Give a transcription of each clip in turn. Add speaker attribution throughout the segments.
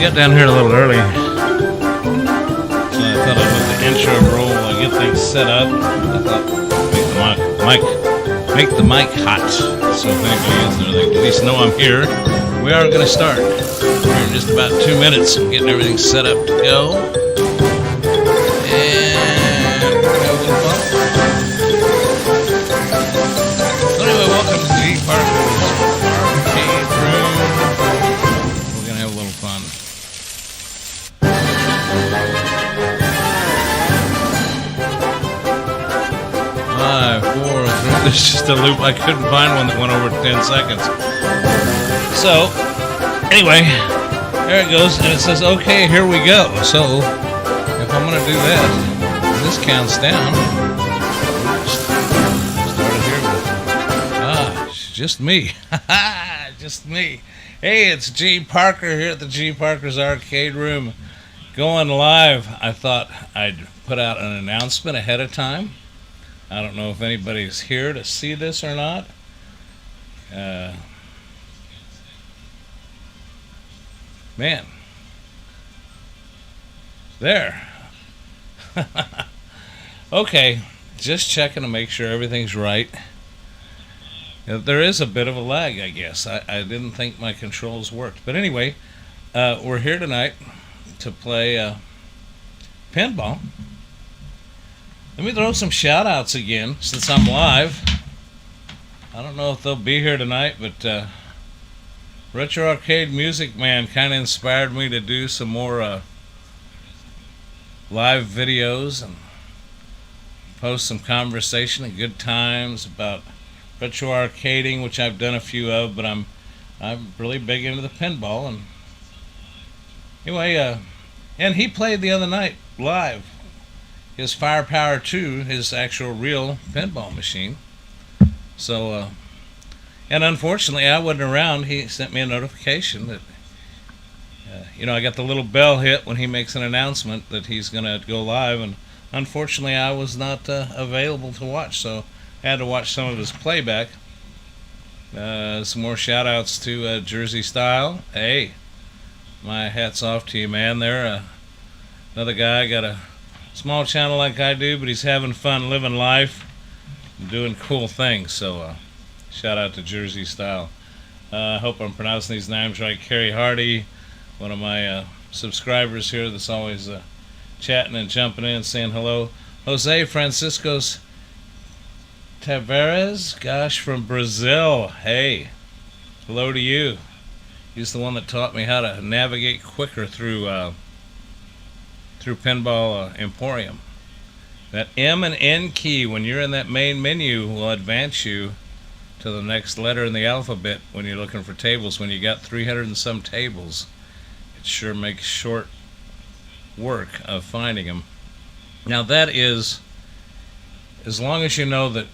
Speaker 1: got down here a little early, so I thought I'd let the intro roll and get things set up. I thought make the mic hot, so if anybody is there, they can at least know I'm here. We are going to start. We're in just about 2 minutes, getting everything set up to go. And we're going to have a little fun. So anyway, welcome to G.Parkers arcade room. We're going to have a little fun. 5, 4, 3. There's just a loop. I couldn't find one that went over 10 seconds. So, anyway, there it goes, and it says, okay, here we go. So, if I'm going to do that, this counts down. Started here with, just me. Just me. Hey, it's G.Parker here at the G.Parkers arcade room, going live. I thought I'd put out an announcement ahead of time. I don't know if anybody's here to see this or not. Man. There. Okay, just checking to make sure everything's right. There is a bit of a lag, I guess. I didn't think my controls worked. But anyway, we're here tonight to play pinball. Let me throw some shout outs again since I'm live. I don't know if they'll be here tonight, but Retro Arcade Music Man kind of inspired me to do some more live videos and post some conversation and good times about retro arcading, which I've done a few of, but I'm really big into the pinball. And anyway, and he played the other night live his Firepower 2, his actual real pinball machine. So, and unfortunately, I wasn't around. He sent me a notification that, I got the little bell hit when he makes an announcement that he's going to go live, and unfortunately, I was not available to watch, so I had to watch some of his playback. Some more shout-outs to Jersey Style. Hey, my hat's off to you, man. There, another guy got a small channel like I do, but he's having fun living life and doing cool things. So shout out to Jersey Style. I hope I'm pronouncing these names right. Carrie Hardy, one of my subscribers here that's always chatting and jumping in, saying hello. Jose Franciscos Tavares, gosh, from Brazil. Hey, hello to you. He's the one that taught me how to navigate quicker through Pinball Emporium. That M and N key when you're in that main menu will advance you to the next letter in the alphabet when you're looking for tables. When you got 300 and some tables, it sure makes short work of finding them. Now that is, as long as you know that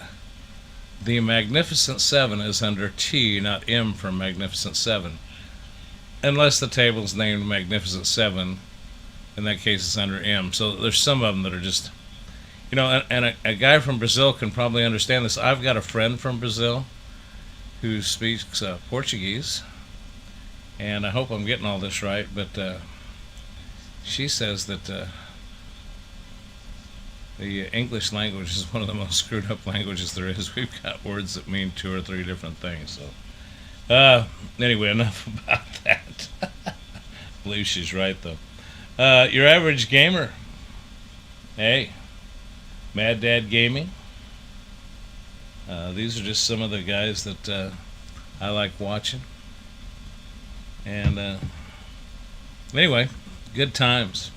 Speaker 1: the Magnificent 7 is under T, not M for Magnificent 7. Unless the table's named Magnificent 7. In that case, it's under M. So there's some of them that are just, and a guy from Brazil can probably understand this. I've got a friend from Brazil who speaks Portuguese, and I hope I'm getting all this right, but she says that the English language is one of the most screwed up languages there is. We've got words that mean 2 or 3 different things. So anyway, enough about that. I believe she's right, though. Your average gamer. Hey, Mad Dad Gaming. These are just some of the guys that I like watching. And anyway, good times.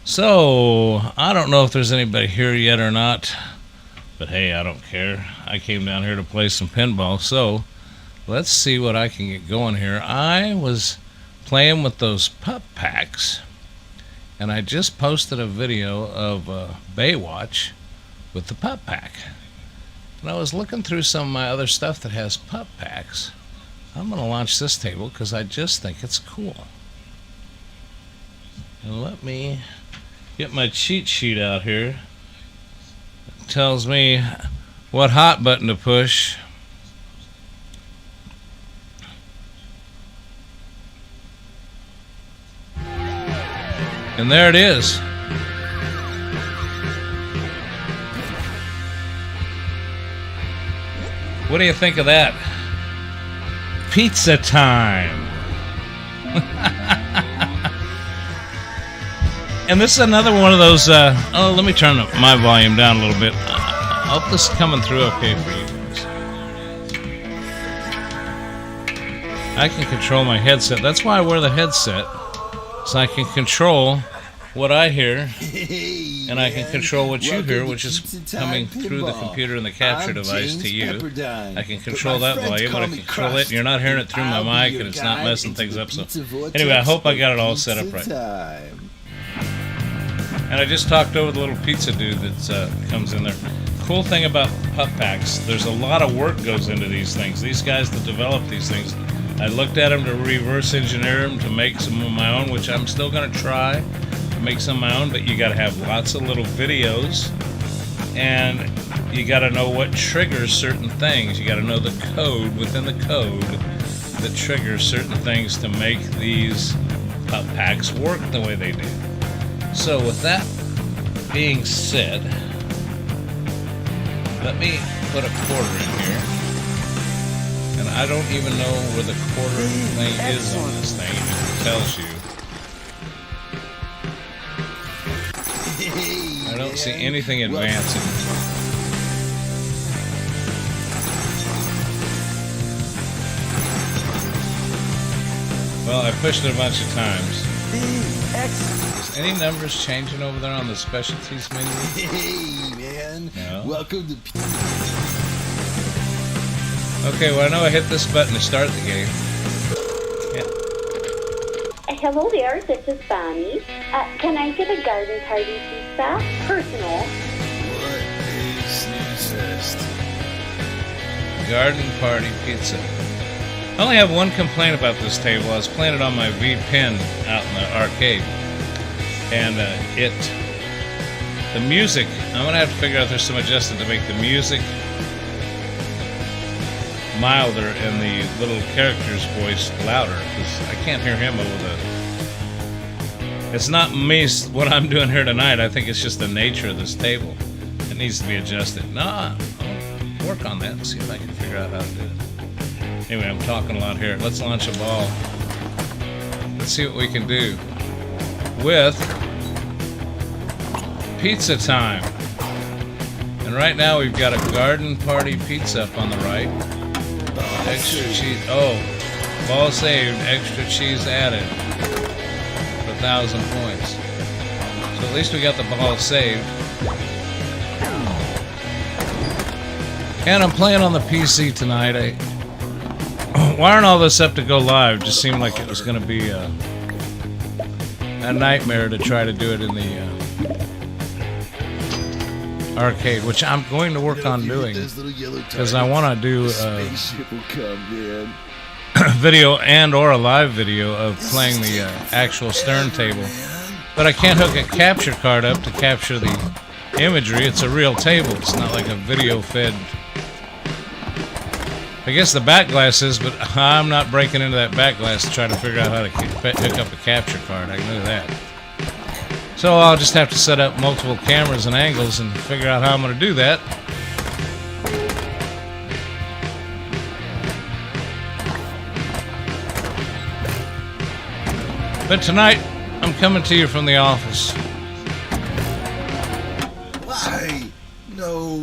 Speaker 1: So, I don't know if there's anybody here yet or not, but hey, I don't care. I came down here to play some pinball, so let's see what I can get going here. I was playing with those pup packs, and I just posted a video of Baywatch with the pup pack. And I was looking through some of my other stuff that has pup packs. I'm going to launch this table because I just think it's cool. And let me get my cheat sheet out here. It tells me what hot button to push. And there it is. What do you think of that? Pizza time. And this is another one of those, oh, let me turn my volume down a little bit. I hope this is coming through okay for you guys. I can control my headset. That's why I wear the headset. So I can control what I hear, and I can control what you hear, which is coming through the computer and the capture device to you. I can control that volume, but I can control it, and you're not hearing it through my mic, and it's not messing things up. So anyway, I hope I got it all set up right. And I just talked over the little pizza dude that comes in there. Cool thing about pup packs, there's a lot of work goes into these things. These guys that develop these things, I looked at them to reverse engineer them to make some of my own, which I'm still going to try to make some of my own, but you got to have lots of little videos, and you got to know what triggers certain things. You got to know the code within the code that triggers certain things to make these pup packs work the way they do. So with that being said, let me put a quarter in here. And I don't even know where the quarter thing is on this thing. It tells you. I don't see anything advancing. Well, I pushed it a bunch of times. Is any numbers changing over there on the specialties menu?
Speaker 2: Hey, man.
Speaker 1: No.
Speaker 2: Welcome to...
Speaker 1: Okay, well, I know I hit this button to start the game. Yeah.
Speaker 3: Hello there, this is Bonnie. Can I get a garden party pizza? Personal.
Speaker 2: What is Snooze Fest?
Speaker 1: Garden party pizza. I only have one complaint about this table. I was playing it on my V-Pen out in the arcade. And the music, I'm going to have to figure out if there's some adjustment to make the music milder and the little character's voice louder, because I can't hear him over the... It's not me, what I'm doing here tonight. I think it's just the nature of this table. It needs to be adjusted. No, I'll work on that and see if I can figure out how to do it. Anyway, I'm talking a lot here. Let's launch a ball. Let's see what we can do with pizza time. And right now we've got a garden party pizza up on the right. Extra cheese. Oh, ball saved. Extra cheese added. 1,000 points. So at least we got the ball saved. And I'm playing on the PC tonight. Wiring all this up to go live just seemed like it was going to be a nightmare to try to do it in the arcade, which I'm going to work on doing, because I want to do video and or a live video of playing the actual stern table. But I can't hook a capture card up to capture the imagery. It's a real table. It's not like a video fed. I guess the back glass is, but I'm not breaking into that back glass to try to figure out how to hook up a capture card. I know that. So I'll just have to set up multiple cameras and angles and figure out how I'm going to do that. But tonight, I'm coming to you from the office.
Speaker 2: Why? No.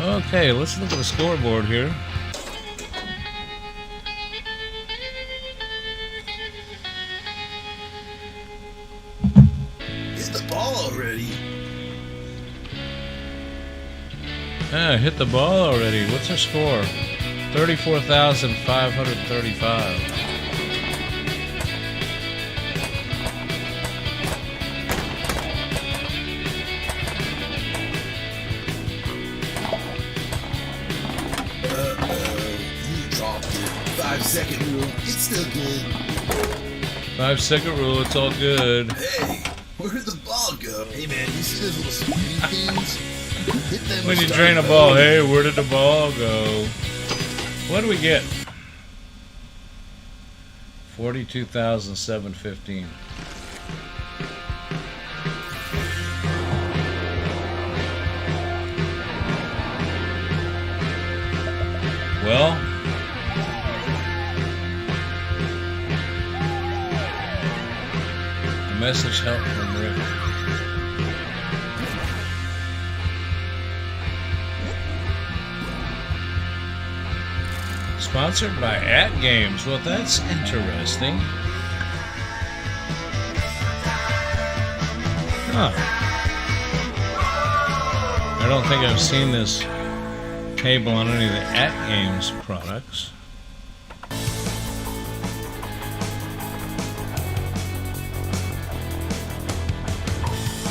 Speaker 1: Okay, let's look at the scoreboard here.
Speaker 2: Hit the ball already.
Speaker 1: Yeah, hit the ball already. What's our score? 34,535.
Speaker 2: You dropped it. 5-second rule. It's still good.
Speaker 1: 5-second rule. It's all good.
Speaker 2: Hey, where did the ball go? Hey man, you see those little screen things? Hit them
Speaker 1: When you
Speaker 2: with
Speaker 1: drain a
Speaker 2: Starbucks.
Speaker 1: ball, hey, where did the ball go? What do we get? 42,715. Well, a message helped from Rick. Sponsored by @Games. Well, that's interesting. Huh. I don't think I've seen this table on any of the @Games products.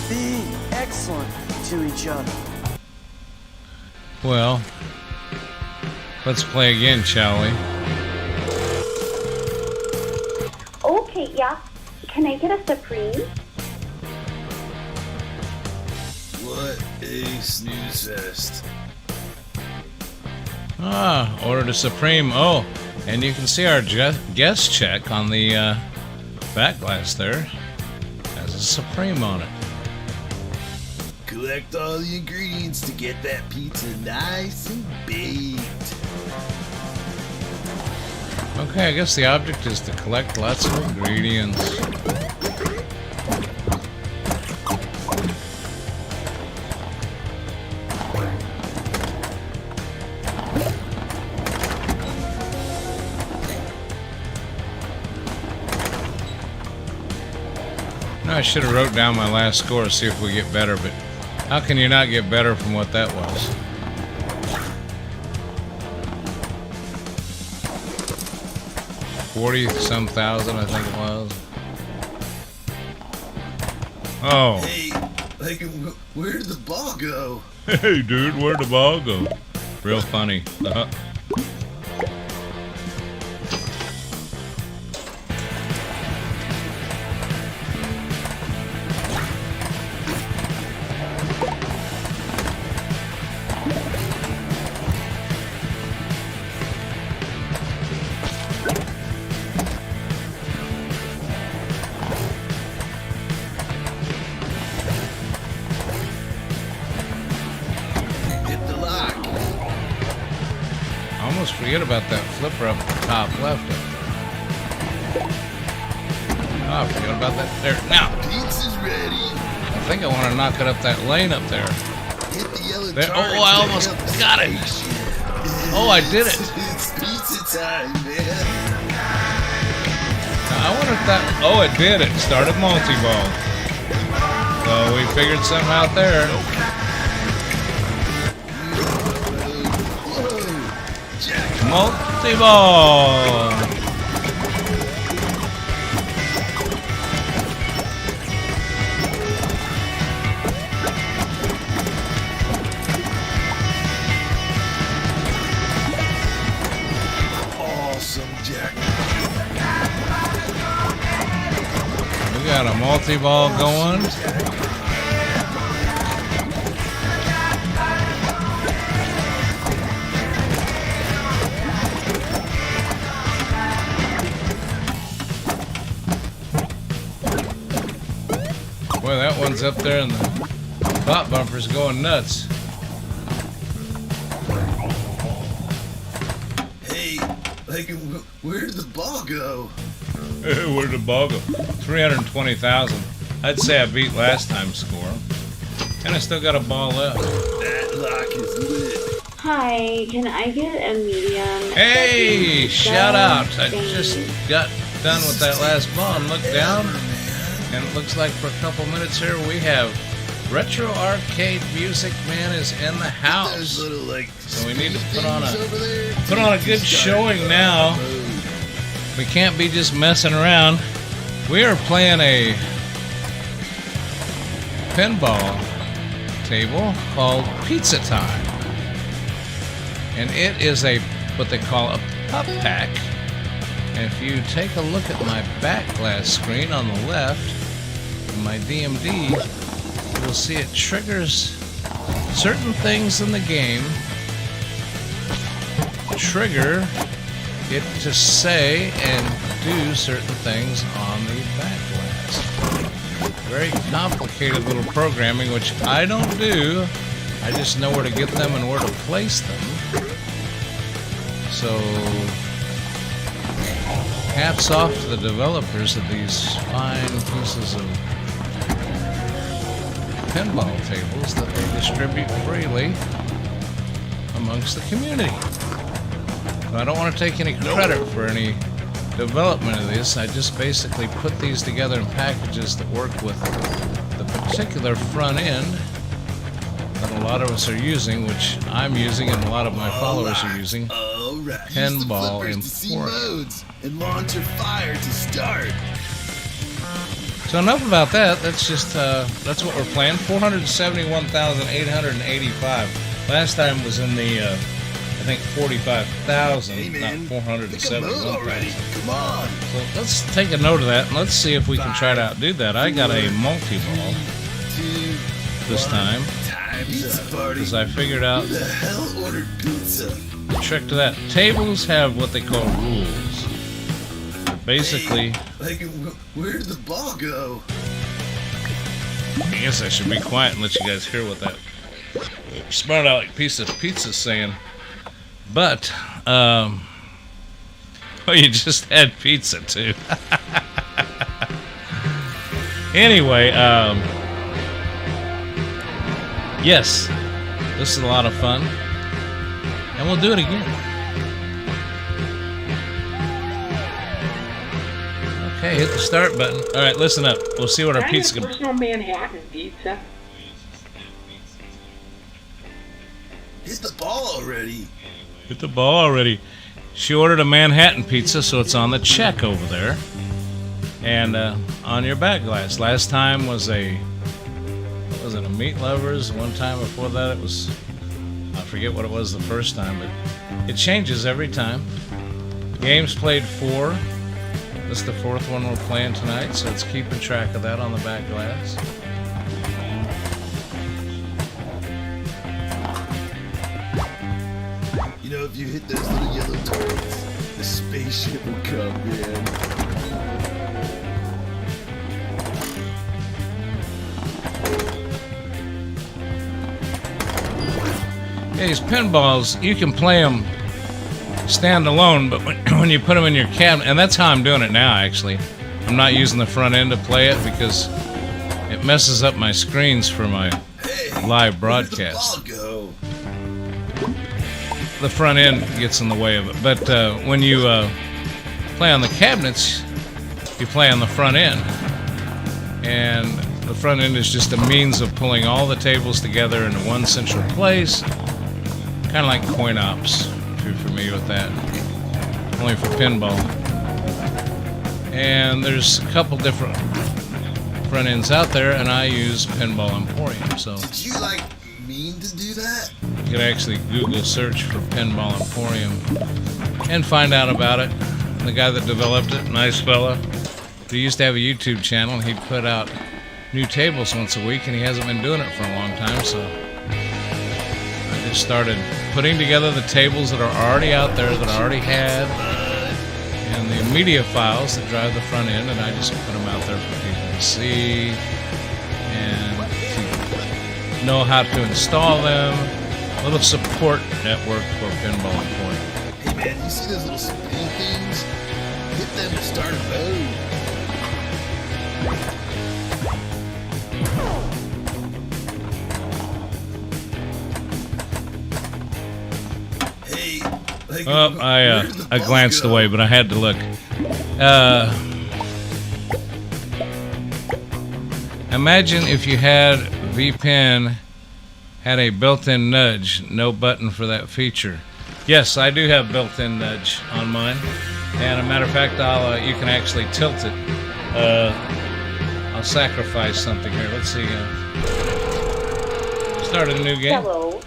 Speaker 4: Being excellent to each other.
Speaker 1: Well, let's play again, shall we?
Speaker 3: Okay, yeah. Can I get a Supreme?
Speaker 2: What a snooze fest.
Speaker 1: Ordered a Supreme. Oh, and you can see our guest check on the back glass there. Has a Supreme on it.
Speaker 2: Collect all the ingredients to get that pizza nice and baked.
Speaker 1: Okay, I guess the object is to collect lots of ingredients. I should have wrote down my last score to see if we get better, but how can you not get better from what that was? $40-some thousand, I think it was. Oh.
Speaker 2: Hey, like, where did the ball go?
Speaker 1: Hey, dude, where'd the ball go? Real funny.
Speaker 2: Hit the lock.
Speaker 1: I almost forget about that flipper up the top left. Oh, I forgot about that there. Now,
Speaker 2: Pizza's ready.
Speaker 1: I think I want to knock it up that lane up there.
Speaker 2: Hit the yellow
Speaker 1: There-
Speaker 2: charge
Speaker 1: oh, I
Speaker 2: to
Speaker 1: almost
Speaker 2: help
Speaker 1: got it.
Speaker 2: station.
Speaker 1: Oh, I did it.
Speaker 2: It's pizza time, man.
Speaker 1: Now, I wonder if that... Oh, it did. It started multi-ball. So we figured something out there.
Speaker 2: Whoa, Jack.
Speaker 1: Multi-ball.
Speaker 2: Awesome, Jack.
Speaker 1: We got a multi-ball going. Boy, that one's up there and the pop bumper's going nuts.
Speaker 2: Hey, like, where did the ball go?
Speaker 1: Hey, where'd the ball go? 320,000. I'd say I beat last time's score. And I still got a ball left.
Speaker 2: That lock is lit.
Speaker 3: Hi, can I get a medium?
Speaker 1: Hey, shout out. I
Speaker 3: Thanks.
Speaker 1: just got done with that last ball and looked down. And it looks like for a couple minutes here we have Retro Arcade Music Man is in the
Speaker 2: Those
Speaker 1: house.
Speaker 2: little, like,
Speaker 1: So we need to
Speaker 2: spinny
Speaker 1: put on
Speaker 2: things
Speaker 1: a-
Speaker 2: over there.
Speaker 1: Put on a good showing now. We can't be just messing around. We are playing a pinball table called Pizza Time. And it is a what they call a pup pack. And if you take a look at my back glass screen on the left, in my DMD, you'll see it triggers certain things in the game. Trigger it to say and do certain things on the back glass. Very complicated little programming, which I don't do. I just know where to get them and where to place them. So, hats off to the developers of these fine pieces of pinball tables that they distribute freely amongst the community. I don't want to take any credit for any development of this. I just basically put these together in packages that work with the particular front end that a lot of us are using, which I'm using and a lot of my followers are using. Pinball Emporium.
Speaker 2: And launch your fire to start.
Speaker 1: So enough about that. That's just that's what we're playing. 471,885. Last time was in the I think 45,000,
Speaker 2: Hey,
Speaker 1: not
Speaker 2: man,
Speaker 1: 471,000.
Speaker 2: already. Come on.
Speaker 1: So let's take a note of that and let's see if we can try to outdo that. I got a multi-ball this time because I figured out
Speaker 2: Who the hell ordered pizza?
Speaker 1: the trick to that. Tables have what they call rules. Basically,
Speaker 2: Like, where did the ball go?
Speaker 1: I guess I should be quiet and let you guys hear what that smart aleck piece of pizza's saying. But, oh, you just had pizza too. Anyway, yes, this is a lot of fun, and we'll do it again. Okay, hit the start button. All right, listen up. We'll see what our pizza can.
Speaker 5: Personal Manhattan pizza.
Speaker 2: Hit the ball already.
Speaker 1: Hit the ball already. She ordered a Manhattan pizza, so it's on the check over there. And on your back glass. Last time was a Meat Lovers. One time before that it was, I forget what it was the first time, but it changes every time. Games played 4. This is the 4th one we're playing tonight, so it's keeping track of that on the back glass.
Speaker 2: You know, if you hit those little yellow turrets, the spaceship will come, man.
Speaker 1: Yeah, these pinballs, you can play them stand alone, but when you put them in your cabinet, and that's how I'm doing it now, actually. I'm not using the front end to play it because it messes up my screens for my live broadcast.
Speaker 2: Where did the ball go?
Speaker 1: The front end gets in the way of it. But when you play on the cabinets, you play on the front end. And the front end is just a means of pulling all the tables together into one central place. Kind of like coin ops, if you're familiar with that. Only for pinball. And there's a couple different front ends out there, and I use Pinball Emporium. So
Speaker 2: Did you, like, mean to do that?
Speaker 1: you can actually Google search for Pinball Emporium and find out about it. The guy that developed it, nice fella. He used to have a YouTube channel and he'd put out new tables once a week, and he hasn't been doing it for a long time, so I just started putting together the tables that are already out there that I already had and the media files that drive the front end, and I just put them out there for people to see and to know how to install them. A little support network for Pinball Emporium.
Speaker 2: Hey, man, you see those little spinning things? Hit them to start a mode. Hey, like,
Speaker 1: Oh,
Speaker 2: where did the
Speaker 1: I
Speaker 2: ball
Speaker 1: glanced
Speaker 2: go?
Speaker 1: away, but I had to look. Imagine if you had VPN had a built-in nudge, no button for that feature. Yes, I do have built-in nudge on mine, and a matter of fact, you can actually tilt it. I'll sacrifice something here. Let's see. Start a new game.
Speaker 3: Hello,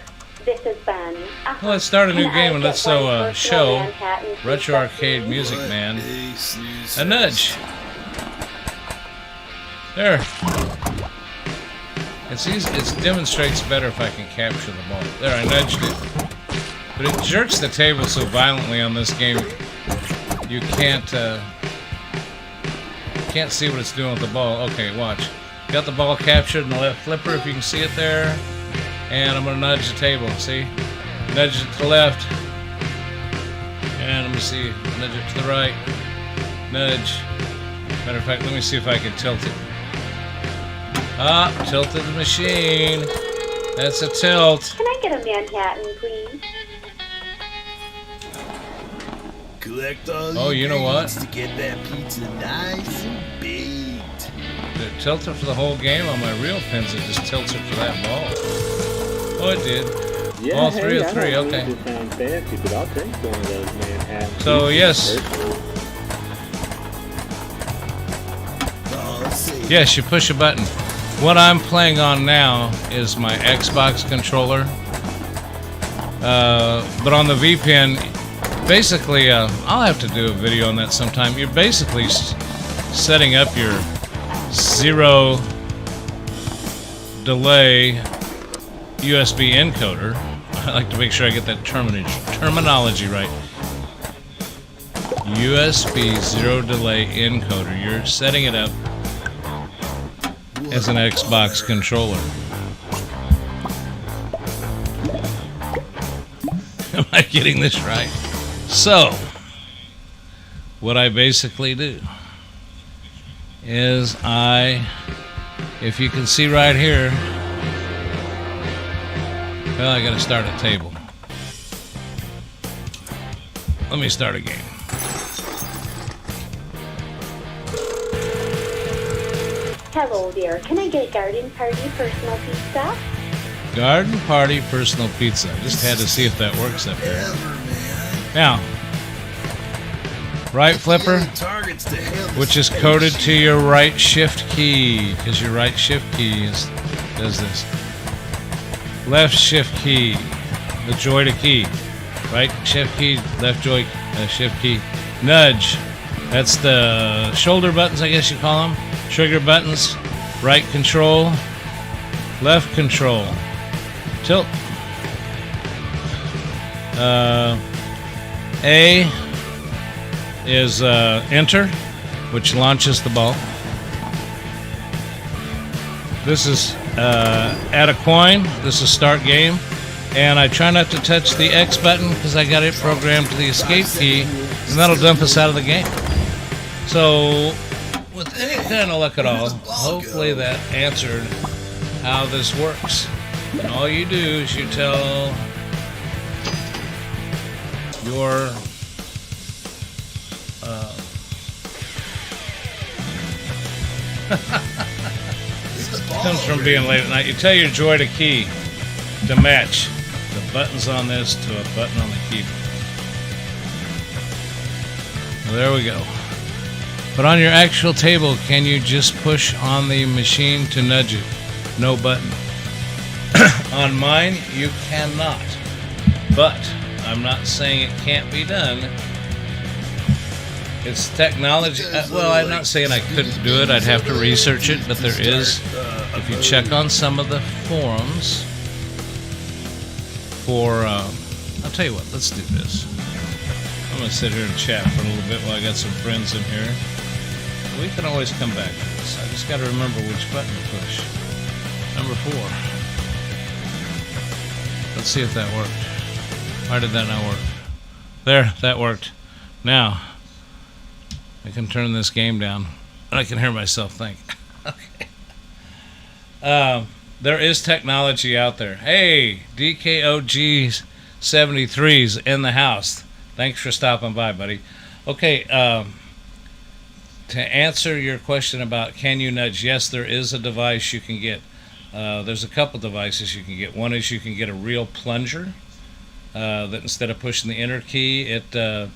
Speaker 3: this is Ben.
Speaker 1: Well, let's start a new
Speaker 3: Can I
Speaker 1: game and
Speaker 3: get
Speaker 1: let's
Speaker 3: one
Speaker 1: show
Speaker 3: personal Manhattan pizza,
Speaker 1: Retro Arcade
Speaker 3: please?
Speaker 1: Music Man
Speaker 2: Hey, snooze.
Speaker 1: a nudge. There. It's easy. It demonstrates better if I can capture the ball. There, I nudged it. But it jerks the table so violently on this game, you can't see what it's doing with the ball. Okay, watch. Got the ball captured in the left flipper, if you can see it there. And I'm going to nudge the table, see? Nudge it to the left. And let me see, nudge it to the right. Nudge. Matter of fact, let me see if I can tilt it. Ah, tilted the machine. That's a tilt.
Speaker 3: Can I get a Manhattan, please?
Speaker 2: Collect all
Speaker 1: Oh, you know what?
Speaker 2: to get that pizza nice and baked.
Speaker 1: Did it tilt it for the whole game? On my real pins, it just tilts it for that ball. Oh, it did.
Speaker 5: Yeah,
Speaker 1: All three of
Speaker 5: I
Speaker 1: three,
Speaker 5: don't
Speaker 1: okay.
Speaker 5: mean to sound fancy, but I'll take one of those Manhattan.
Speaker 1: So, yes.
Speaker 2: Oh, say,
Speaker 1: Yes, you push a button. What I'm playing on now is my Xbox controller. But on the V-Pin, basically, I'll have to do a video on that sometime. You're basically setting up your zero delay USB encoder. I like to make sure I get that terminology right. USB zero delay encoder. You're setting it up as an Xbox controller. Am I getting this right? So, what I basically do is if you can see right here, well, I gotta start a table. Let me start a game.
Speaker 3: Hello there. Can I get a garden party personal pizza?
Speaker 1: Garden Party Personal Pizza. Just had to see if that works up there. Now, right flipper,
Speaker 2: targets to hell.
Speaker 1: which is coded to your right shift key, because your right shift key does this. Left shift key, the joy to key. Right shift key, left joy shift key. Nudge, that's the shoulder buttons, I guess you call them. Trigger buttons. Right control, left control. Tilt. A is enter, which launches the ball. This is add a coin. This is start game. And I try not to touch the X button because I got it programmed to the escape key, and that'll dump us out of the game. So, with any kind of luck at all, hopefully that answered how this works. And all you do is you tell your comes from being late at night. You tell your joy to key to match the buttons on this to a button on the keyboard. Well, there we go. But on your actual table, can you just push on the machine to nudge it? No button. On mine, you cannot. But I'm not saying it can't be done. It's technology. Well, I'm not saying I couldn't do it. I'd have to research it, but there is. If you check on some of the forums for, I'll tell you what. Let's do this. I'm gonna sit here and chat for a little bit while I got some friends in here. We can always come back to this. I just got to remember which button to push. Number 4. Let's see if that worked. Why did that not work? There, that worked. Now, I can turn this game down, and I can hear myself think. Okay. There is technology out there. Hey, DKOG 73's in the house. Thanks for stopping by, buddy. Okay, to answer your question about can you nudge, yes, there is a device you can get. There's a couple devices you can get. One is you can get a real plunger that instead of pushing the enter key, and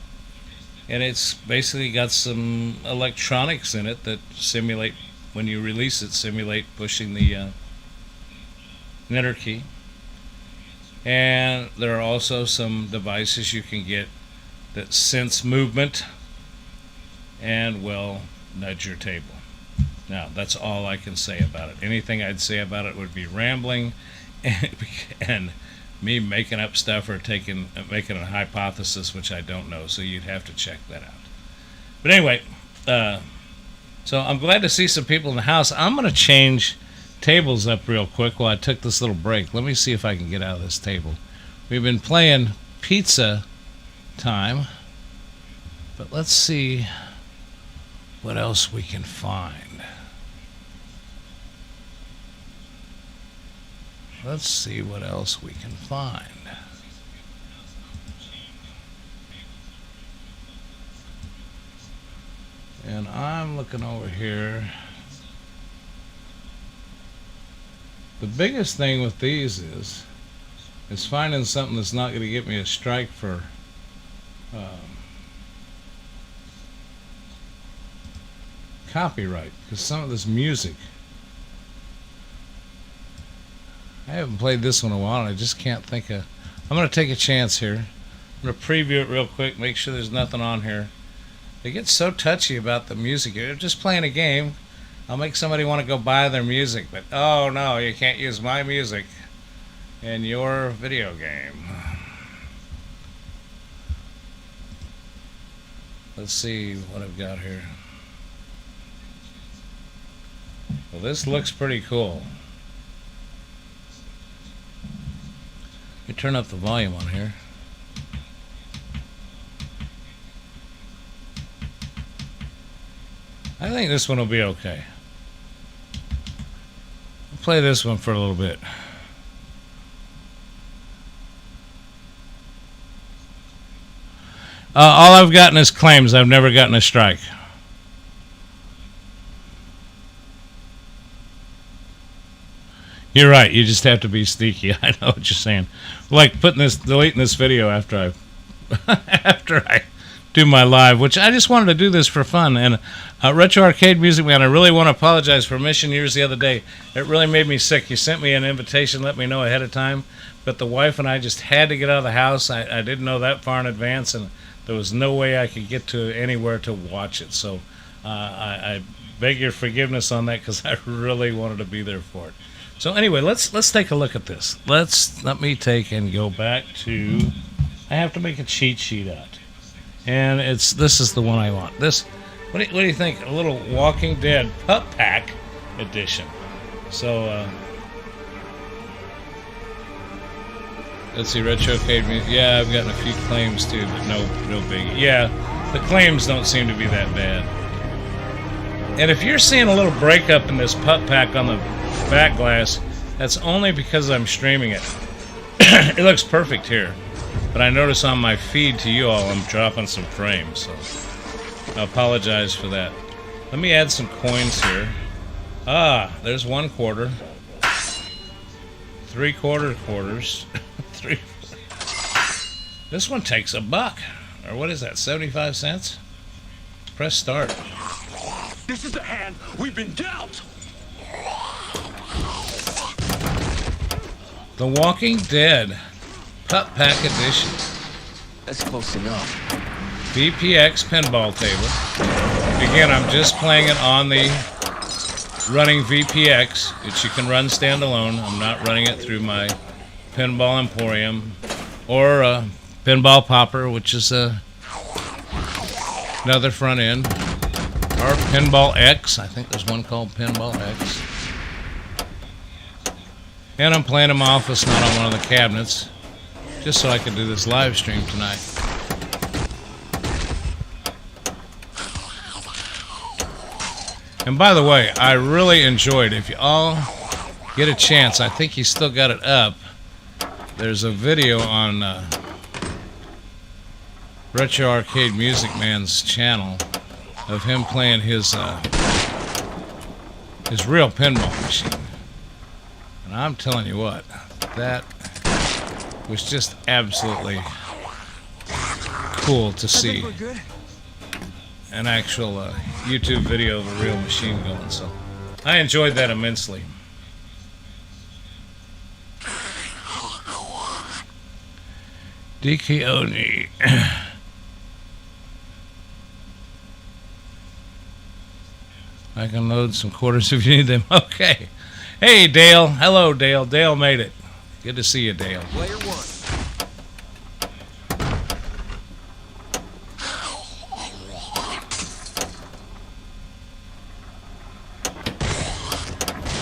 Speaker 1: it's basically got some electronics in it that simulate, when you release it, simulate pushing the enter key. And there are also some devices you can get that sense movement and will nudge your table. Now, that's all I can say about it. Anything I'd say about it would be rambling and me making up stuff or making a hypothesis which I don't know, so you'd have to check that out. But anyway, so I'm glad to see some people in the house. I'm going to change tables up real quick while I took this little break. Let me see if I can get out of this table. We've been playing Pizza Time, but let's see what else we can find. Let's see what else we can find. And I'm looking over here. The biggest thing with these is finding something that's not going to get me a strike for copyright, because some of this music, I haven't played this one in a while and I just can't think of. I'm going to take a chance here. I'm going to preview it real quick, make sure there's nothing on here. They get so touchy about the music. You're just playing a game. I'll make somebody want to go buy their music, but oh no, you can't use my music in your video game. Let's see what I've got here. Well, this looks pretty cool. Let me turn up the volume on here. I think this one will be okay. I'll play this one for a little bit. All I've gotten is claims. I've never gotten a strike. You're right. You just have to be sneaky. I know what you're saying. Like deleting this video after I do my live, which I just wanted to do this for fun. And Retro Arcade Music Man, I really want to apologize for missing yours the other day. It really made me sick. You sent me an invitation, let me know ahead of time, but the wife and I just had to get out of the house. I didn't know that far in advance, and there was no way I could get to anywhere to watch it. So I beg your forgiveness on that, because I really wanted to be there for it. So anyway, let's take a look at this. Let me take and go back to. I have to make a cheat sheet out, and this is the one I want. This, what do you think? A little Walking Dead Pup Pack edition. So let's see, Retro Arcade Music. Yeah, I've gotten a few claims too, but no big. Yeah, the claims don't seem to be that bad. And if you're seeing a little breakup in this Pup Pack on the back glass, that's only because I'm streaming it. It looks perfect here, but I notice on my feed to you all I'm dropping some frames, so I apologize for that. Let me add some coins here. There's 1 quarter, 3/4 quarters. This one takes $1, or what is that, 75 cents? Press start.
Speaker 6: This is the hand we've been dealt.
Speaker 1: The Walking Dead Pup Pack Edition.
Speaker 4: That's close enough.
Speaker 1: VPX pinball table. Again, I'm just playing it on the running VPX, which you can run standalone. I'm not running it through my Pinball Emporium or Pinball Popper, which is another front end, or Pinball X. I think there's one called Pinball X. And I'm playing in my office, not on one of the cabinets, just so I can do this live stream tonight. And by the way, I really enjoyed, if you all get a chance, I think he's still got it up. There's a video on Retro Arcade Music Man's channel of him playing his real pinball machine. And I'm telling you what, that was just absolutely cool to see an actual YouTube video of a real machine going. So I enjoyed that immensely. DK Oni. I can load some quarters if you need them. Okay. Hey, Dale. Hello, Dale. Dale made it. Good to see you, Dale.
Speaker 6: Player 1.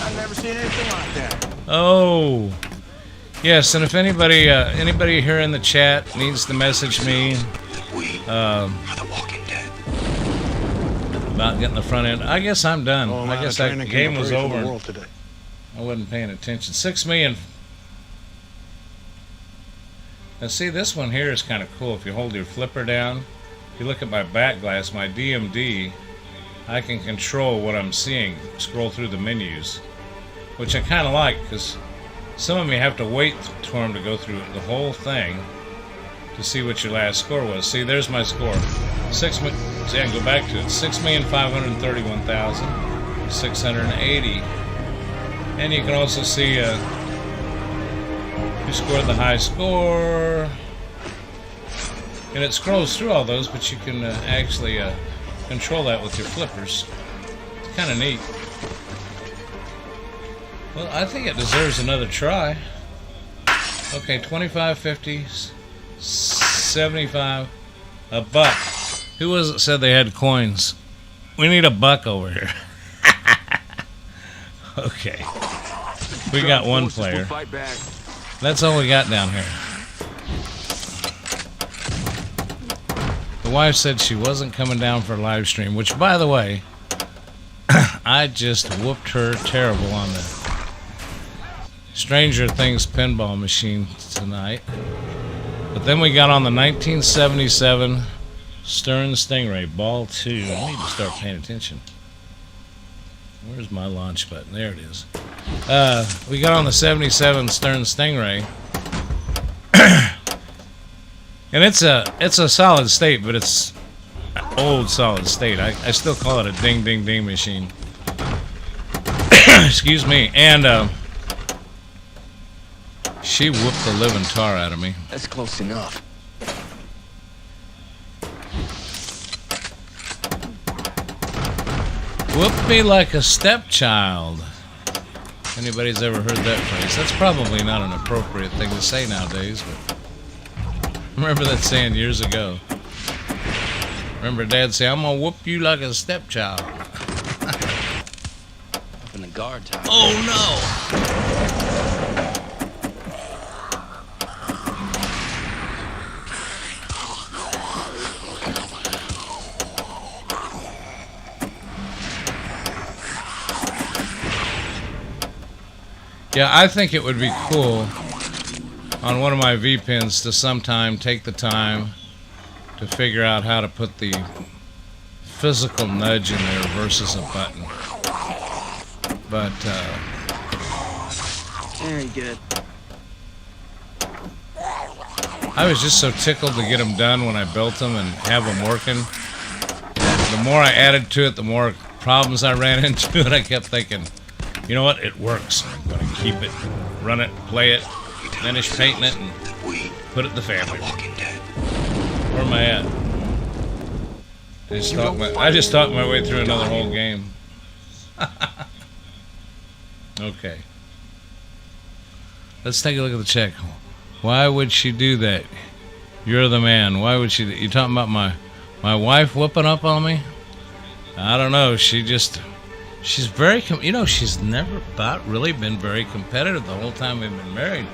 Speaker 6: I've never seen anything like that.
Speaker 1: Oh, yes. And if anybody here in the chat needs to message me about getting the front end, I guess I'm done. I guess that game was over. I wasn't paying attention. 6 million. Now see, this one here is kind of cool. If you hold your flipper down, if you look at my back glass, my DMD, I can control what I'm seeing, scroll through the menus, which I kind of like, because some of you have to wait for them to go through the whole thing to see what your last score was. See, there's my score. See, I can go back to it. 6,531,680. And you can also see who scored the high score. And it scrolls through all those, but you can actually control that with your flippers. It's kind of neat. Well, I think it deserves another try. Okay, 25, 50, 75, a buck. Who was it said they had coins? We need a buck over here. Okay. We got one player. That's all we got down here. The wife said she wasn't coming down for a live stream, which, by the way, I just whooped her terrible on the Stranger Things pinball machine tonight. But then we got on the 1977 Stern Stingray Ball 2. I need to start paying attention. Where's my launch button? There it is. We got on the 77 Stern Stingray. And it's a solid state, but it's old solid state. I still call it a ding ding ding machine. Excuse me. And she whooped the living tar out of me.
Speaker 4: That's close enough.
Speaker 1: Whooped me like a stepchild. Anybody's ever heard that phrase? That's probably not an appropriate thing to say nowadays, but remember that saying years ago. Remember Dad say, "I'm gonna whoop you like a stepchild."
Speaker 4: Up in the guard tower.
Speaker 1: Oh no! Yeah, I think it would be cool on one of my V-pins to sometime take the time to figure out how to put the physical nudge in there versus a button. But,
Speaker 4: Very good.
Speaker 1: I was just so tickled to get them done when I built them and have them working. The more I added to it, the more problems I ran into it. I kept thinking, you know what? It works. I'm going to keep it, run it, play it, finish painting it, and put it in the family. Where am I at? I just talked my way through another whole game. Okay. Let's take a look at the check. Why would she do that? You're the man. Why would she? You talking about my wife whooping up on me? I don't know. She's very, she's never really been very competitive the whole time we've been married.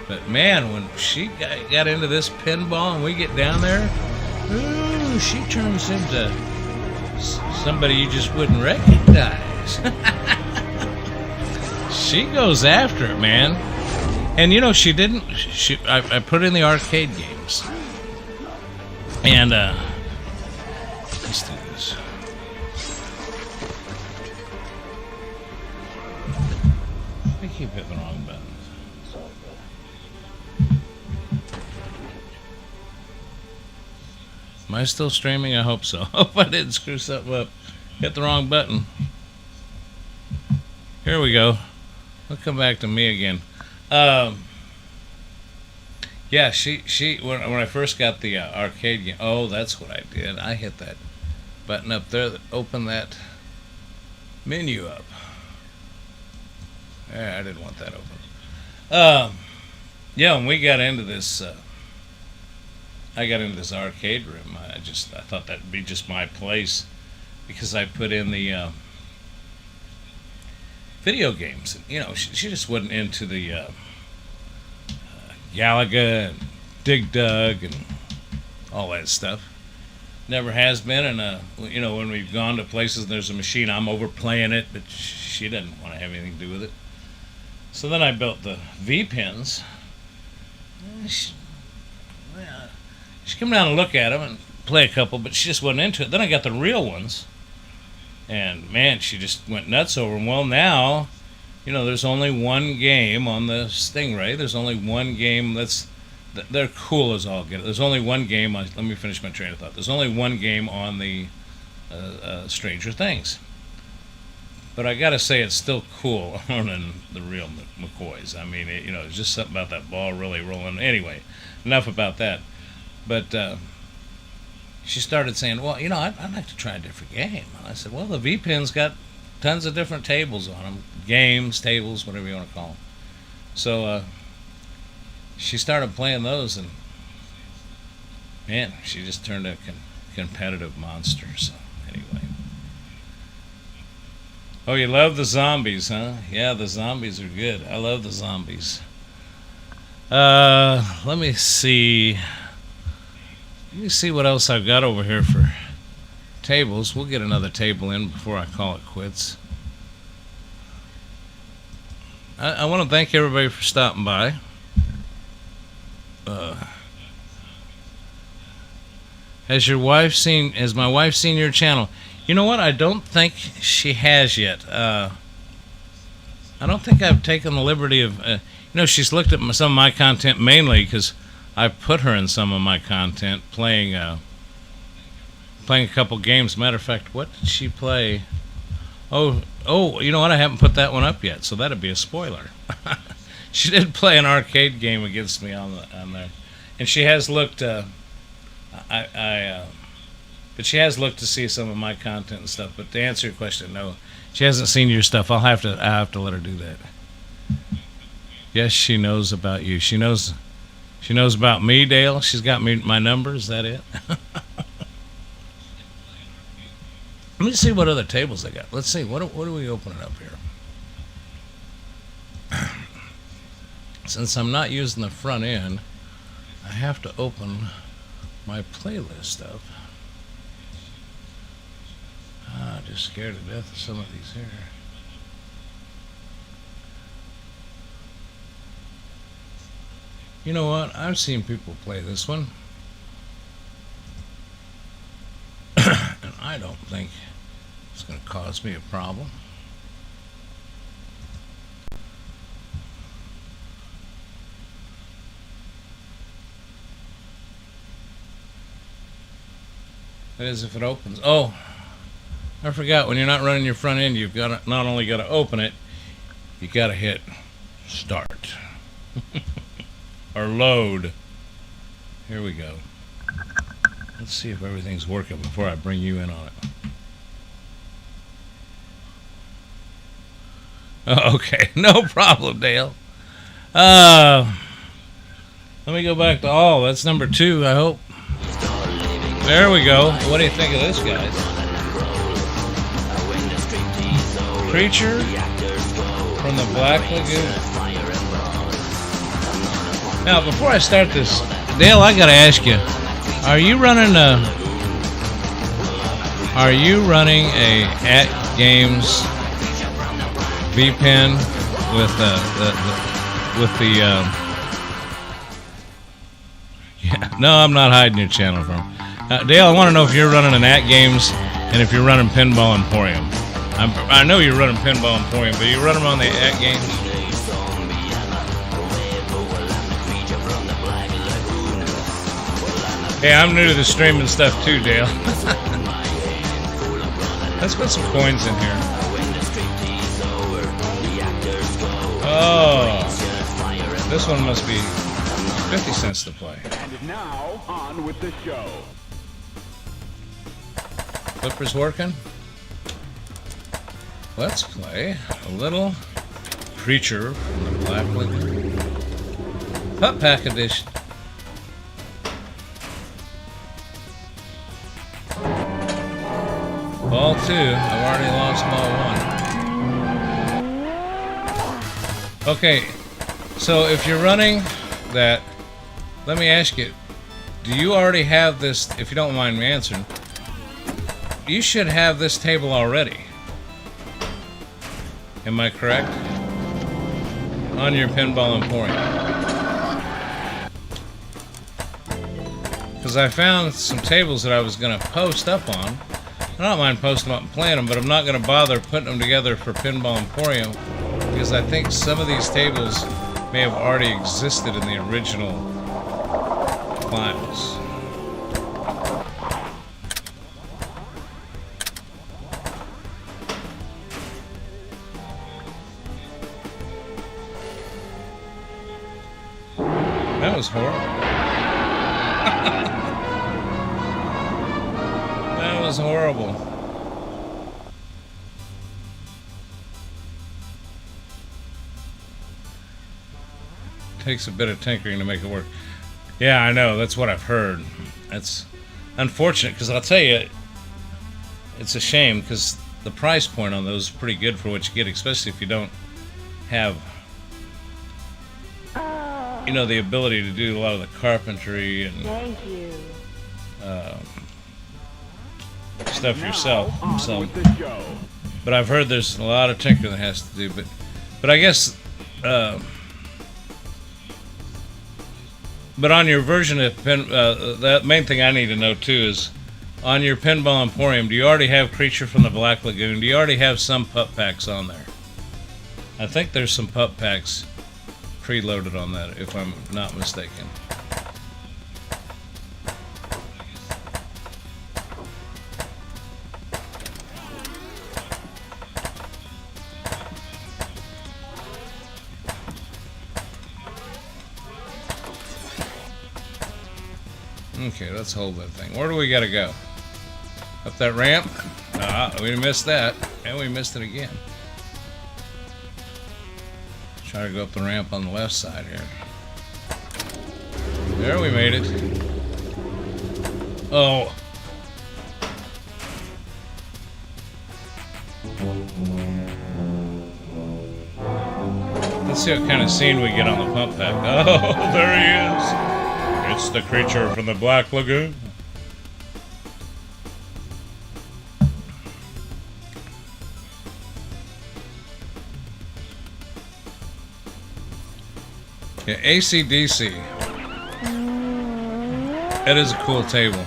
Speaker 1: But man, when she got into this pinball and we get down there, ooh, she turns into somebody you just wouldn't recognize. She goes after it, man. And she didn't. I put in the arcade games, and let's do this. I keep hitting the wrong button. Am I still streaming? I hope so. Hope I didn't screw something up. Hit the wrong button. Here we go. We'll come back to me again. Yeah, she when I first got the arcade game. Oh, that's what I did. I hit that button up there that opened that menu up. Yeah, I didn't want that open. Yeah, when we got into this, I got into this arcade room. I thought that'd be just my place because I put in the video games. You know, she just wasn't into the Galaga and Dig Dug and all that stuff. Never has been, and you know, when we've gone to places and there's a machine, I'm overplaying it, but she doesn't want to have anything to do with it. So then I built the V pins. She came down and look at them and play a couple, but she just wasn't into it. Then I got the real ones, and man, she just went nuts over them. Well, now, you know, there's only one game on the Stingray. There's only one game they're cool as all get. There's only one game. Let me finish my train of thought. There's only one game on the Stranger Things. But I gotta say, it's still cool owning the real McCoys. I mean, you know, it's just something about that ball really rolling. Anyway, enough about that. But she started saying, well, you know, I'd like to try a different game. And I said, well, the V-Pin's got tons of different tables on them. Games, tables, whatever you want to call them. So she started playing those, and man, she just turned a competitive monster. So anyway. Oh, you love the zombies, huh? Yeah, the zombies are good. I love the zombies. Let me see. Let me see what else I've got over here for tables. We'll get another table in before I call it quits. I want to thank everybody for stopping by. Has my wife seen your channel? You know what? I don't think she has yet. I don't think I've taken the liberty of... you know, she's looked at some of my content mainly because I put her in some of my content playing a couple games. Matter of fact, what did she play? Oh, you know what? I haven't put that one up yet, so that'd be a spoiler. She did play an arcade game against me on there, and she has looked. But she has looked to see some of my content and stuff. But to answer your question, no, she hasn't seen your stuff. I'll have to let her do that. Yes, she knows about you. She knows about me, Dale. She's got my number. Is that it? Let me see what other tables I got. Let's see. What are we opening up here? Since I'm not using the front end, I have to open my playlist stuff. Just scared to death of some of these here. You know what? I've seen people play this one. And I don't think it's going to cause me a problem. That is if it opens. Oh, I forgot, when you're not running your front end, you've got to, not only got to open it, you got to hit start. Or load. Here we go. Let's see if everything's working before I bring you in on it. Oh, okay, no problem, Dale. Let me go back to that's number 2, I hope. There we go. What do you think of this, guys? Creature from the Black Lagoon. Now, before I start this, Dale, I gotta ask you: Are you running a at games V-Pen with the yeah? No, I'm not hiding your channel from. Dale, I want to know if you're running an at games and if you're running Pinball Emporium. I know you're running Pinball Emporium, but you run them on the at games. Hey, I'm new to the streaming stuff too, Dale. Let's put some coins in here. Oh, this one must be 50 cents to play.
Speaker 6: And now, on with the show.
Speaker 1: Flipper's working. Let's play a little Creature from the Black Lagoon. Pup Pack Edition. Ball 2. I've already lost ball 1. Okay, so if you're running that, let me ask you, do you already have this, if you don't mind me answering, you should have this table already. Am I correct? On your Pinball Emporium. Because I found some tables that I was going to post up on. I don't mind posting them up and playing them, but I'm not going to bother putting them together for Pinball Emporium because I think some of these tables may have already existed in the original files. That was horrible. That was horrible. Takes a bit of tinkering to make it work. Yeah, I know. That's what I've heard. That's unfortunate because I'll tell you, it's a shame because the price point on those is pretty good for what you get, especially if you don't have, you know, the ability to do a lot of the carpentry and stuff yourself. So, but I've heard there's a lot of tinkering that has to do. But I guess. But on your version of the main thing I need to know too is, on your Pinball Emporium, do you already have Creature from the Black Lagoon? Do you already have some pup packs on there? I think there's some pup packs preloaded on that, if I'm not mistaken. Okay, let's hold that thing. Where do we gotta go? Up that ramp? We missed that. And we missed it again. Try to go up the ramp on the left side here. There, we made it. Oh. Let's see what kind of scene we get on the pump pack. Oh, there he is. It's the Creature from the Black Lagoon. Yeah, AC/DC. That is a cool table.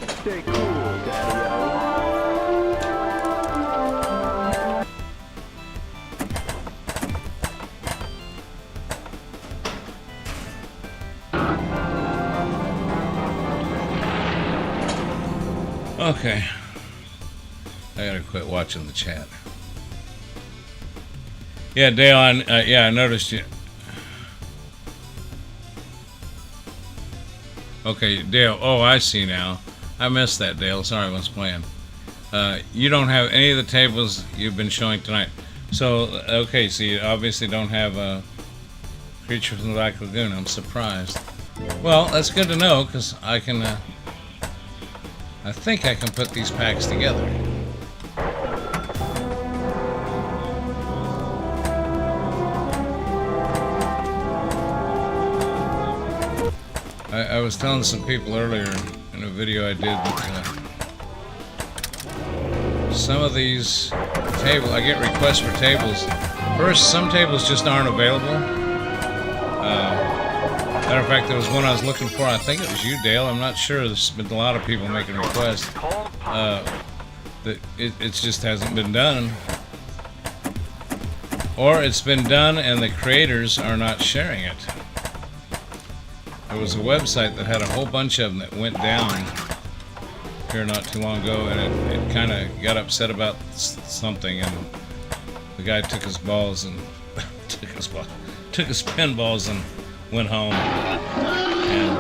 Speaker 6: Stay cool, Daddy-O.
Speaker 1: Okay. I gotta quit watching the chat. Yeah, Dale, I noticed you. Okay, Dale. Oh, I see now. I missed that, Dale. Sorry, I was playing. You don't have any of the tables you've been showing tonight. So, okay, so you obviously don't have a Creature from the Black Lagoon. I'm surprised. Well, that's good to know, because I can, I think I can put these packs together. I was telling some people earlier in a video I did that some of these tables, I get requests for tables. First, some tables just aren't available. Matter of fact, there was one I was looking for. I think it was you, Dale. I'm not sure. There's been a lot of people making requests. That it just hasn't been done. Or it's been done and the creators are not sharing it. There was a website that had a whole bunch of them that went down here not too long ago, and it kind of got upset about something, and the guy took his balls and took his pinballs and went home. And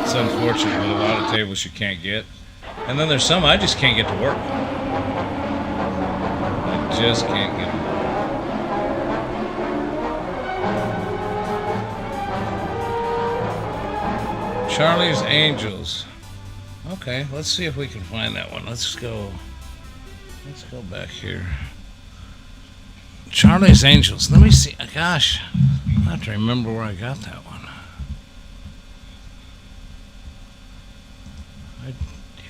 Speaker 1: it's unfortunate with a lot of tables you can't get. And then there's some I just can't get to work. I just can't get them. Charlie's Angels. Okay, let's see if we can find that one. Let's go. Let's go back here. Charlie's Angels. Let me see. Gosh, I have to remember where I got that one.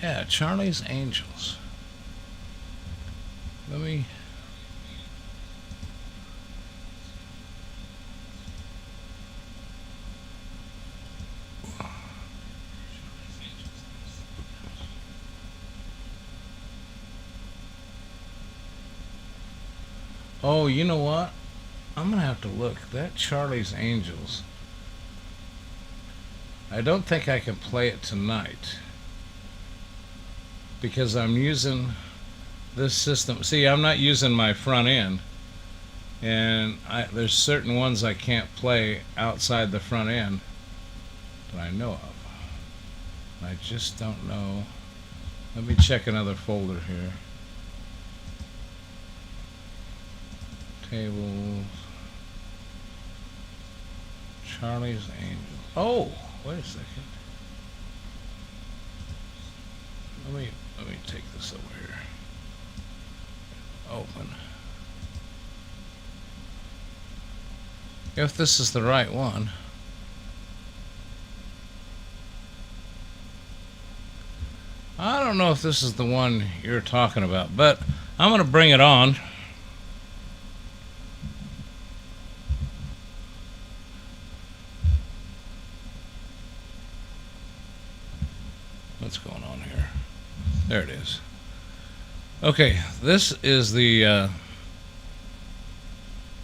Speaker 1: Yeah, Charlie's Angels. Let me. Oh, you know what? I'm gonna have to look. That Charlie's Angels. I don't think I can play it tonight because I'm using this system. See, I'm not using my front end, and there's certain ones I can't play outside the front end that I know of. I just don't know. Let me check another folder here. Tables. Charlie's Angels. Oh, wait a second. Let me take this over here. Open. If this is the right one. I don't know if this is the one you're talking about, but I'm going to bring it on. What's going on here? There it is. Okay, this is the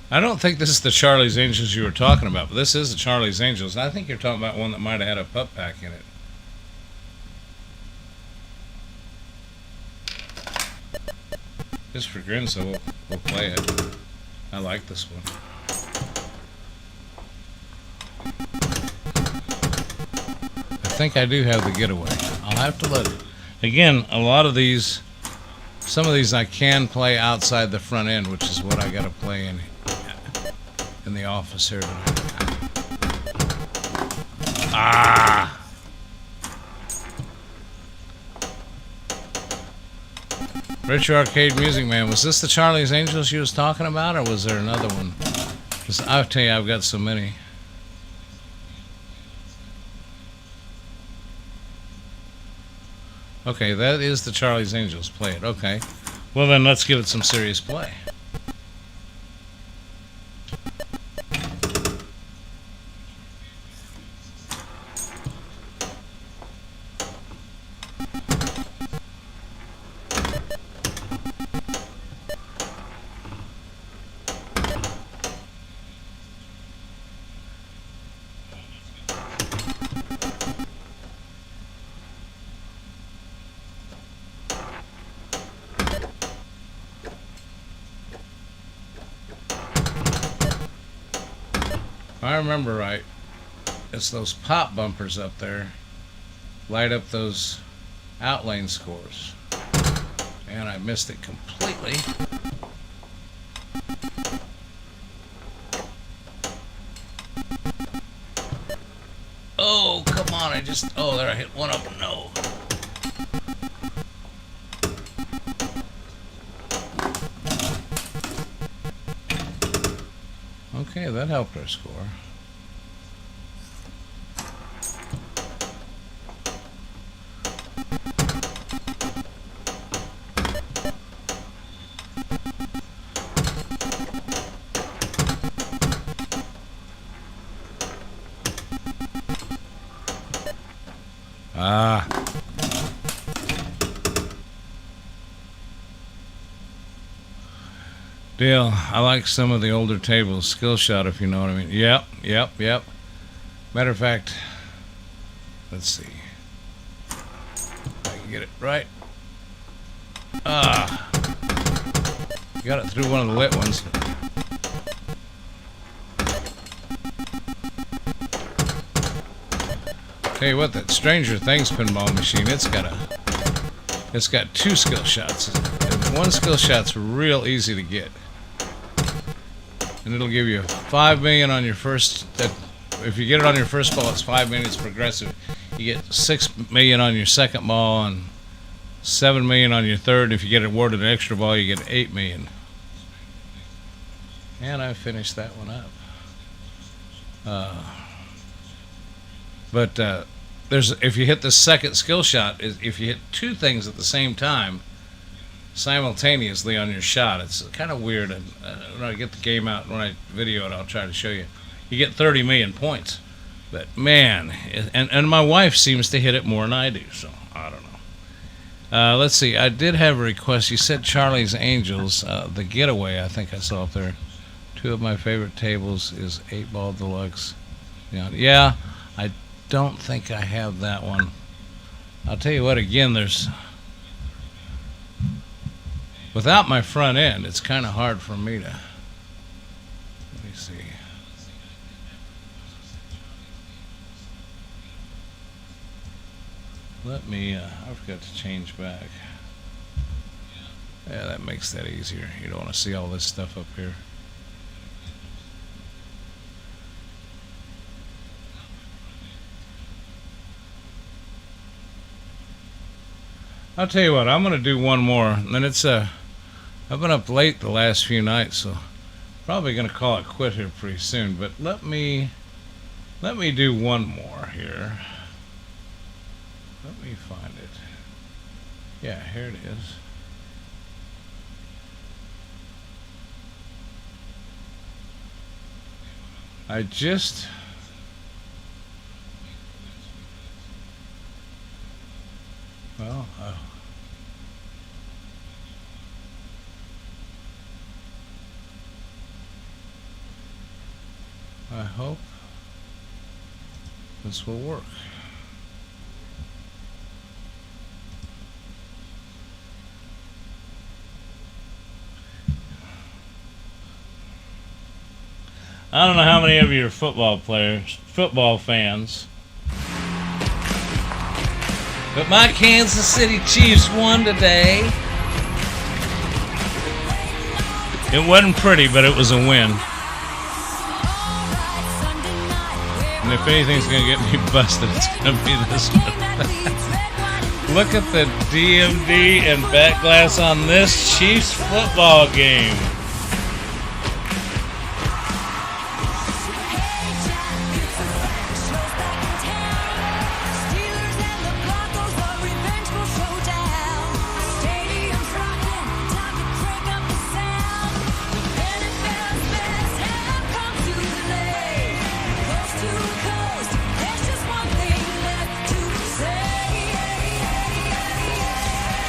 Speaker 1: I don't think this is the Charlie's Angels you were talking about, but this is the Charlie's Angels. I think you're talking about one that might have had a pup pack in it. Just for grins, so we'll play it. I like this one. I think I do have the getaway. I'll have to let it. Again, a lot of these, some of these I can play outside the front end, which is what I got to play in the office here tonight. Ah! Rich Arcade Music Man. Was this the Charlie's Angels you was talking about, or was there another one? Because I'll tell you, I've got so many. Okay, that is the Charlie's Angels. Play it. Okay. Well, then let's give it some serious play. If I remember right, it's those pop bumpers up there light up those outlane scores, and I missed it completely. Oh, come on, oh, there, I hit one of them. No. Okay, that helped our score. Ah. Dale, I like some of the older tables. Skill shot, if you know what I mean. Yep. Matter of fact, let's see. If I can get it right. Ah. Got it through one of the lit ones. Tell you what, that Stranger Things pinball machine, it's got two skill shots. One skill shot's real easy to get. And it'll give you 5 million on your first. If you get it on your first ball, it's 5 million. It's progressive. You get 6 million on your second ball, and $7 million on your third. If you get awarded an extra ball, you get $8 million. And I finished that one up. But if you hit the second skill shot, if you hit two things at the same time, simultaneously on your shot, it's kind of weird. And when I get the game out, when I video it, I'll try to show you. You get 30 million points. But man, and my wife seems to hit it more than I do, so I don't know. Let's see. I did have a request. You said Charlie's Angels, the Getaway. I think I saw up there. Two of my favorite tables is 8-Ball Deluxe. Yeah, I don't think I have that one. I'll tell you what. Again, without my front end, it's kind of hard for me to. Let me see. I forgot to change back. Yeah, that makes that easier. You don't want to see all this stuff up here. I'll tell you what, I'm going to do one more. And then I've been up late the last few nights, so probably going to call it quit here pretty soon. But let me do one more here. Let me find it. Yeah, here it is. I hope this will work. I don't know how many of you are football fans, but my Kansas City Chiefs won today. It wasn't pretty, but it was a win. And if anything's going to get me busted, it's going to be this one. Look at the DMD and back glass on this Chiefs football game.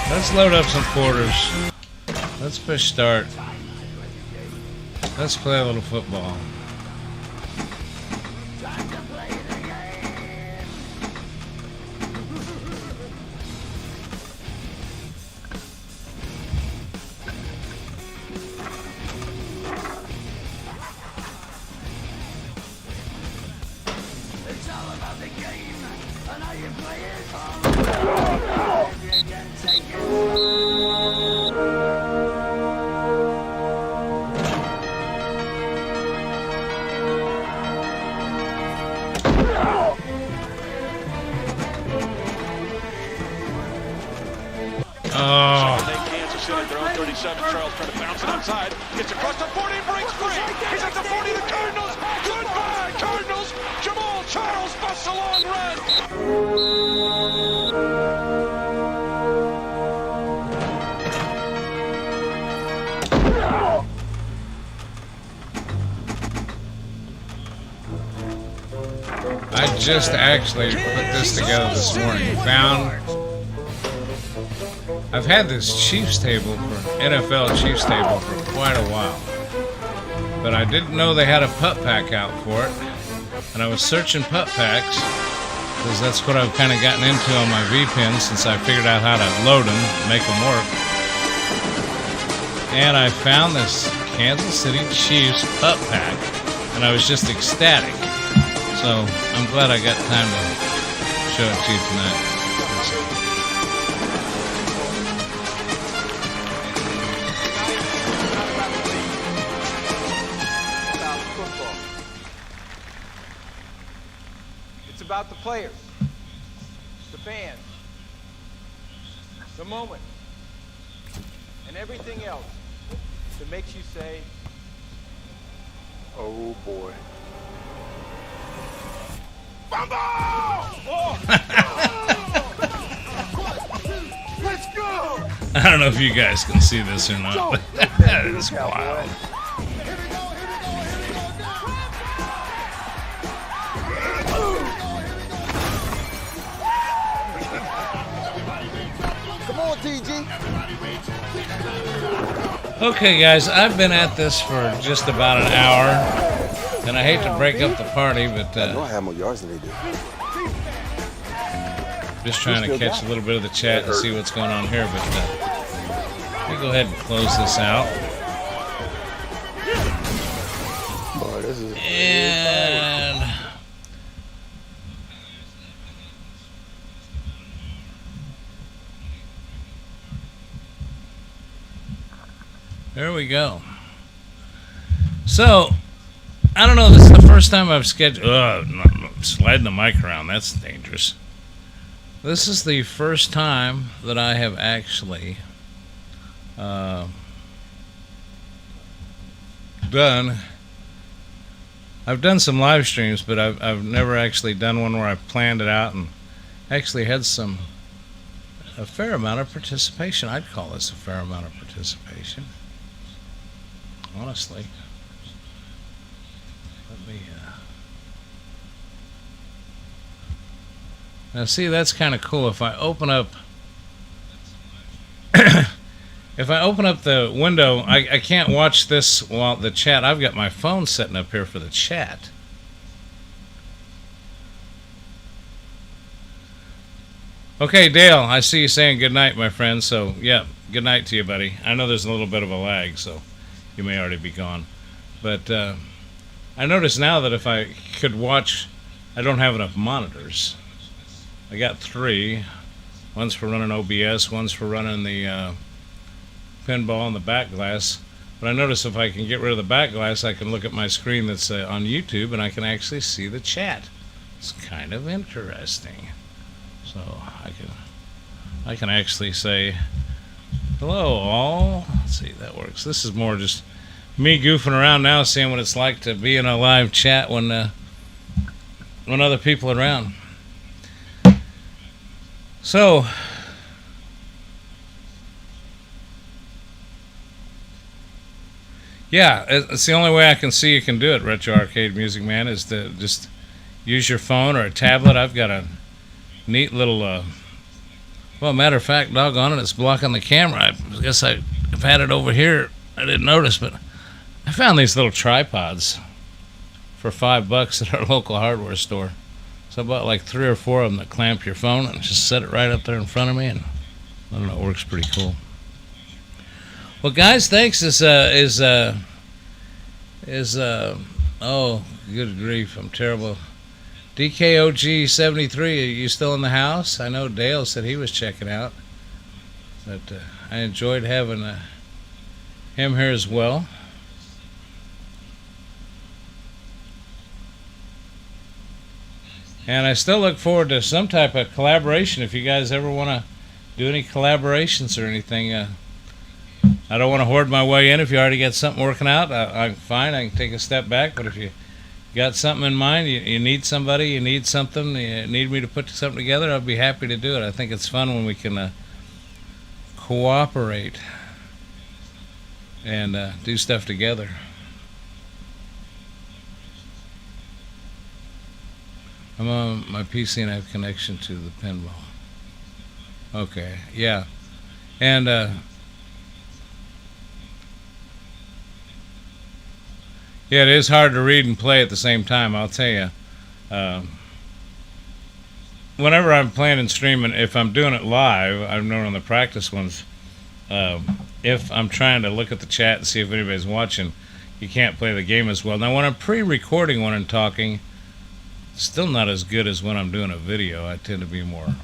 Speaker 1: Let's load up some quarters. Let's push start. Let's play a little football.
Speaker 7: Charles trying to bounce it outside. Gets across the 40 and breaks free. He's at the 40. The Cardinals. Goodbye, Cardinals. Jamal Charles busts a long run.
Speaker 1: I just actually put this together this morning. I've had this Chiefs table NFL Chiefs table for quite a while, but I didn't know they had a putt pack out for it, and I was searching putt packs because that's what I've kind of gotten into on my V-pins since I figured out how to load them, make them work. And I found this Kansas City Chiefs putt pack, and I was just ecstatic. So I'm glad I got time to show it to you tonight.
Speaker 8: It's about the players, the fans, the moment, and everything else that makes you say,
Speaker 5: Oh boy.
Speaker 2: Let's go!
Speaker 1: I don't know if you guys can see this or not, but that is wild.
Speaker 2: Come on, TG.
Speaker 1: Okay, guys, I've been at this for just about an hour, and I hate to break up the party, but
Speaker 2: I know I have more yards than they do.
Speaker 1: just trying to catch a little bit of the chat and see what's going on here. But let me go ahead and close this out.
Speaker 5: Boy, this is
Speaker 1: And there we go. So, I don't know, this is the first time I've scheduled... sliding the mic around, that's dangerous. This is the first time that I have actually I've done some live streams, but I've never actually done one where I planned it out and actually had a fair amount of participation. I'd call this a fair amount of participation, honestly. Let me now see, that's kind of cool. If I open up if I open up the window, I can't watch this while the chat. I've got my phone setting up here for the chat. Okay, Dale, I see you saying good night, my friend. So, yeah, good night to you, buddy. I know there's a little bit of a lag, so you may already be gone. But I notice now that if I could watch, I don't have enough monitors. I got 3. One's for running OBS, one's for running the pinball and the back glass. But I notice if I can get rid of the back glass, I can look at my screen that's on YouTube, and I can actually see the chat. It's kind of interesting. So I can actually say hello all. Let's see if that works. This is more just me goofing around now, seeing what it's like to be in a live chat when other people are around. So yeah, it's the only way I can see you can do it, Retro Arcade Music Man, is to just use your phone or a tablet. I've got a neat little well, matter of fact, doggone it, it's blocking the camera. I guess I've had it over here. I didn't notice, but I found these little tripods for $5 at our local hardware store. So I bought like 3 or 4 of them that clamp your phone and just set it right up there in front of me, and I don't know, it works pretty cool. Well, guys, thanks. Oh, good grief, I'm terrible. DKOG73, are you still in the house? I know Dale said he was checking out, but I enjoyed having him here as well. And I still look forward to some type of collaboration. If you guys ever want to do any collaborations or anything, I don't want to hoard my way in. If you already got something working out, I'm fine. I can take a step back. But if you got something in mind, you need somebody, you need something, you need me to put something together, I'll be happy to do it. I think it's fun when we can cooperate and do stuff together. I'm on my PC and I have connection to the pinball. Okay, yeah. And yeah, it is hard to read and play at the same time, I'll tell you. Whenever I'm playing and streaming, if I'm doing it live, I've known on the practice ones, if I'm trying to look at the chat and see if anybody's watching, you can't play the game as well. Now, when I'm pre-recording when I'm talking, still not as good as when I'm doing a video. I tend to be more...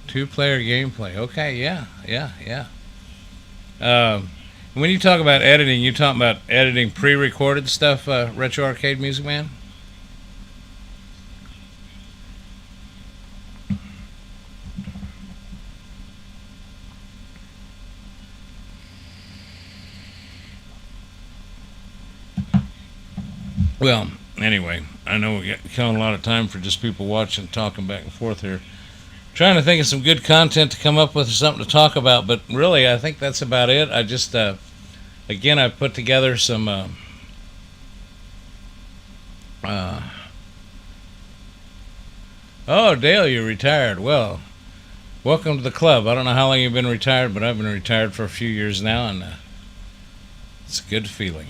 Speaker 1: Two-player gameplay. Okay, yeah. When you talk about editing, you talking about editing pre-recorded stuff, Retro Arcade Music Man? Well, anyway, I know we got killing a lot of time for just people watching, talking back and forth here. Trying to think of some good content to come up with or something to talk about, but really, I think that's about it. I just, again, I put together some, oh, Dale, you're retired. Well, welcome to the club. I don't know how long you've been retired, but I've been retired for a few years now, and it's a good feeling.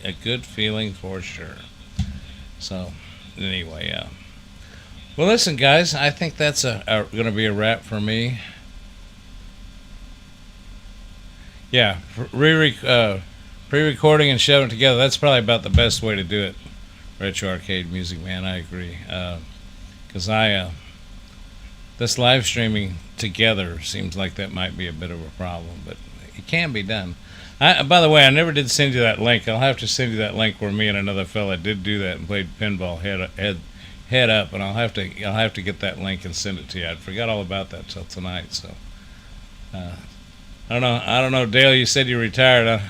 Speaker 1: A good feeling for sure. So, anyway, well, listen, guys, I think that's going to be a wrap for me. Yeah, pre-recording and shoving it together, that's probably about the best way to do it. Retro Arcade Music Man, I agree. Because this live streaming together seems like that might be a bit of a problem, but it can be done. By the way, I never did send you that link. I'll have to send you that link where me and another fella did do that and played pinball head up, and I'll have to get that link and send it to you. I forgot all about that till tonight. So I don't know, Dale. You said you're retired. I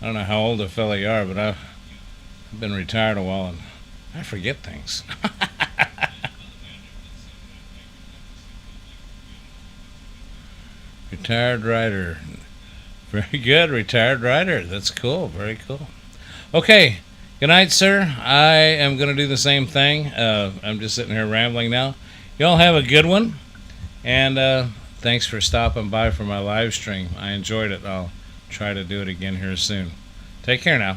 Speaker 1: don't know how old a fella you are, but I've been retired a while and I forget things. Retired writer. Very good, retired writer. That's cool. Very cool. Okay. Good night, sir. I am going to do the same thing. I'm just sitting here rambling now. Y'all have a good one. And thanks for stopping by for my live stream. I enjoyed it. I'll try to do it again here soon. Take care now.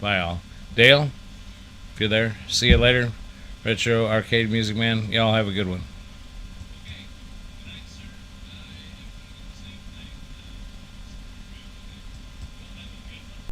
Speaker 1: Bye, all. Dale, if you're there, see you later. Retro Arcade Music Man. Y'all have a good one.